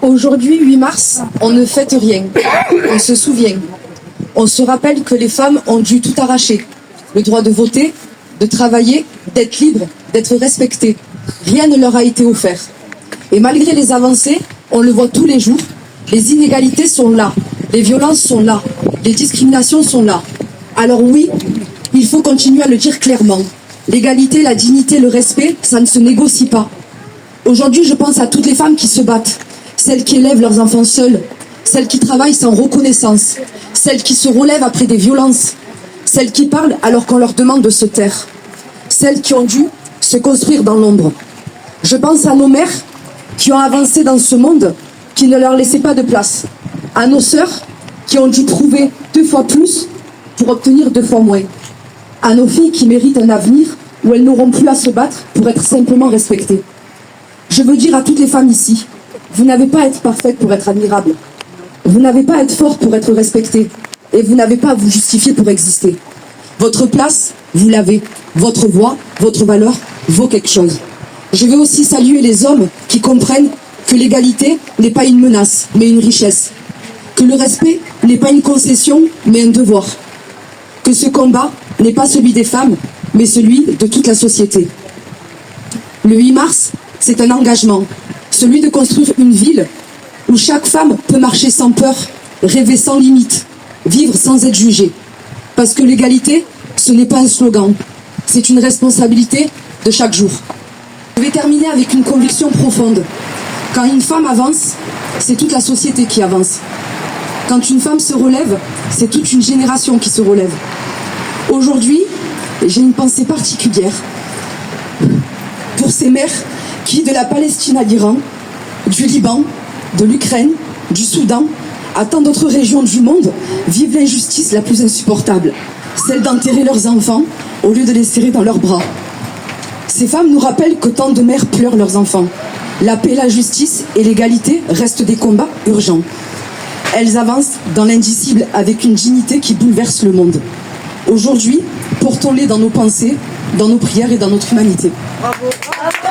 Aujourd'hui, 8 mars, on ne fête rien. On se souvient. On se rappelle que les femmes ont dû tout arracher. Le droit de voter, de travailler, d'être libres, d'être respectées. Rien ne leur a été offert. Et malgré les avancées, on le voit tous les jours, les inégalités sont là, les violences sont là, les discriminations sont là. Alors oui, il faut continuer à le dire clairement. L'égalité, la dignité, le respect, ça ne se négocie pas. Aujourd'hui, je pense à toutes les femmes qui se battent, celles qui élèvent leurs enfants seules, celles qui travaillent sans reconnaissance, celles qui se relèvent après des violences, celles qui parlent alors qu'on leur demande de se taire, celles qui ont dû se construire dans l'ombre. Je pense à nos mères qui ont avancé dans ce monde qui ne leur laissait pas de place, à nos sœurs qui ont dû prouver 2 fois plus pour obtenir 2 fois moins, à nos filles qui méritent un avenir où elles n'auront plus à se battre pour être simplement respectées. Je veux dire à toutes les femmes ici, vous n'avez pas à être parfaite pour être admirable. Vous n'avez pas à être forte pour être respectée. Et vous n'avez pas à vous justifier pour exister. Votre place, vous l'avez. Votre voix, votre valeur vaut quelque chose. Je veux aussi saluer les hommes qui comprennent que l'égalité n'est pas une menace, mais une richesse. Que le respect n'est pas une concession, mais un devoir. Que ce combat n'est pas celui des femmes, mais celui de toute la société. Le 8 mars, c'est un engagement, celui de construire une ville où chaque femme peut marcher sans peur, rêver sans limite, vivre sans être jugée. Parce que l'égalité, ce n'est pas un slogan, c'est une responsabilité de chaque jour. Je vais terminer avec une conviction profonde. Quand une femme avance, c'est toute la société qui avance. Quand une femme se relève, c'est toute une génération qui se relève. Aujourd'hui, j'ai une pensée particulière pour ces mères qui, de la Palestine à l'Iran, du Liban, de l'Ukraine, du Soudan, à tant d'autres régions du monde, vivent l'injustice la plus insupportable, celle d'enterrer leurs enfants au lieu de les serrer dans leurs bras. Ces femmes nous rappellent que tant de mères pleurent leurs enfants. La paix, la justice et l'égalité restent des combats urgents. Elles avancent dans l'indicible avec une dignité qui bouleverse le monde. Aujourd'hui, portons-les dans nos pensées, dans nos prières et dans notre humanité. Bravo.